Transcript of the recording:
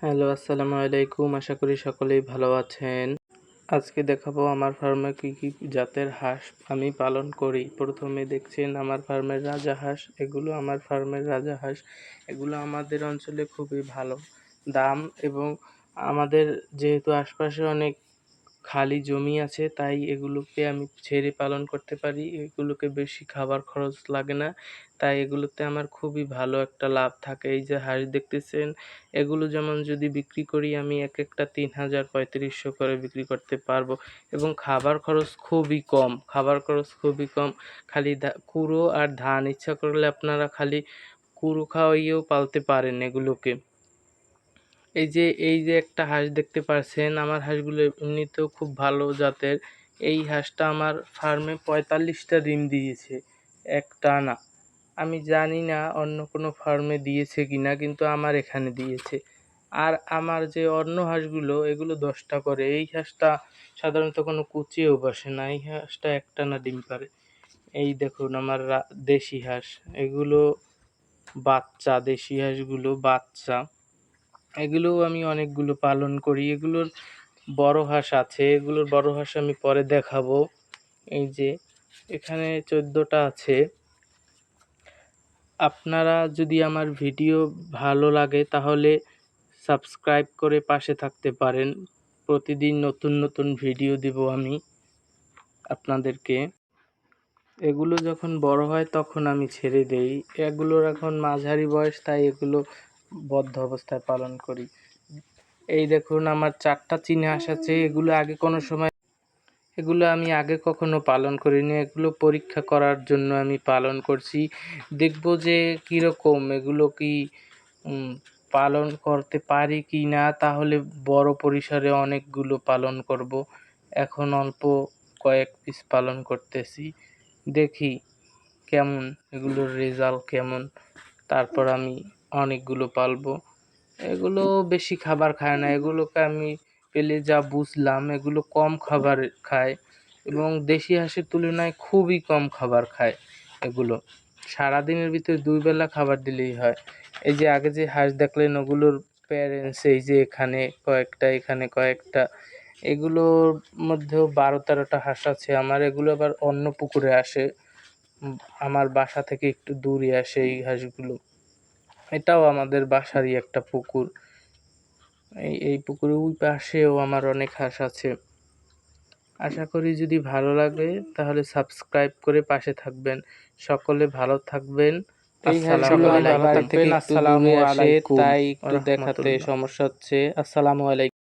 Hello, আসসালামু আলাইকুম। আশা করি সকলেই ভালো আছেন। আজকে দেখাবো আমার ফার্মে কি জাতের হাঁস আমি পালন করি। প্রথমে দেখছেন আমার ফার্মের রাজাহাঁস। এগুলো আমার ফার্মের রাজাহাঁস। এগুলো আমাদের অঞ্চলে খুবই ভালো দাম এবং আমাদের যেহেতু আশপাশে অনেক খালি জমি আছে তাই এগুলোকে আমি ছেড়ে পালন করতে পারি। এগুলোকে বেশি খাবার খরচ লাগে না। তাই এগুলোতে আমার খুবই ভালো একটা লাভ থাকে। এই যে হাঁস দেখতেছেন, এগুলো যেমন যদি বিক্রি করি আমি একেকটা ৩,০০০-৩৫০০ করে বিক্রি করতে পারবো এবং খাবার খরচ খুবই কম। খালি কুড়ো আর ধান ইচ্ছা করলে আপনারা খালি কুড়ো খাওয়াইয়েও পালতে পারেন এগুলোকে। এই যে একটা হাঁস দেখতে পাচ্ছেন, আমার হাঁসগুলো এমনিতেও খুব ভালো জাতের। এই হাঁসটা আমার ফার্মে ৪৫টা ডিম দিয়েছে একটানা। আমি জানি না অন্য কোনো ফার্মে দিয়েছে কিনা, কিন্তু আমার এখানে দিয়েছে। আর আমার যে অন্য হাঁসগুলো এগুলো 10টা করে। এই হাঁসটা সাধারণত কোনো কুচিয়েও বসে না। এই হাঁসটা একটানা ডিম পাড়ে। এই দেখুন আমার দেশি হাঁস, এগুলো বাচ্চা, দেশি হাঁসগুলো বাচ্চা। এগুলোও আমি অনেকগুলো পালন করি। এগুলোর বড় হাঁস আছে, এগুলোর বড় হাঁস আমি পরে দেখাবো। এই যে এখানে 14টা আছে। আপনারা যদি আমার ভিডিও ভালো লাগে তাহলে সাবস্ক্রাইব করে পাশে থাকতে পারেন। প্রতিদিন নতুন নতুন ভিডিও দিব আমি আপনাদেরকে। এগুলো যখন বড় হয় তখন আমি ছেড়ে দেই। এগুলোর এখন মাঝারি বয়স, তাই এগুলো বদ্ধ অবস্থায় পালন করি। এই দেখুন আমার 4টা চীনা হাঁস আছে। এগুলো আমি আগে কখনো পালন করিনি। এগুলো পরীক্ষা করার জন্য আমি পালন করছি। দেখব যে কীরকম এগুলো কি পালন করতে পারি কি না, তাহলে বড় পরিসরে অনেকগুলো পালন করব। এখন অল্প কয়েক পিস পালন করতেছি, দেখি কেমন এগুলোর রেজাল্ট কেমন, তারপর আমি অনেকগুলো পালবো। এগুলো বেশি খাবার খায় না। এগুলোকে আমি পেলে যা বুঝলাম, এগুলো কম খাবার খায় এবং দেশি হাঁসের তুলনায় খুবই কম খাবার খায়। এগুলো সারাদিনের ভিতরে 2 বেলা খাবার দিলেই হয়। এই যে আগে যে হাঁস দেখলেন, ওগুলোর প্যারেন্টস এই যে এখানে কয়েকটা, এখানে কয়েকটা। এগুলোর মধ্যেও 12-13টা হাঁস আছে আমার। এগুলো আবার অন্য পুকুরে আসে, আমার বাসা থেকে একটু দূরে আসে এই হাঁসগুলো। এটাও আমাদের বাসারই একটা পুকুর। এই পুকুরের ওই পাশেও আমার অনেক হাঁস আছে। আশা করি যদি ভালো লাগে তাহলে সাবস্ক্রাইব করে পাশে থাকবেন। সকলে ভালো থাকবেন। এই হাঁসগুলো আমার বাড়ি থেকে একটু দূরে আসে, তাই একটু দেখাতে সমস্যা হচ্ছে। আসসালামু আলাইকুম।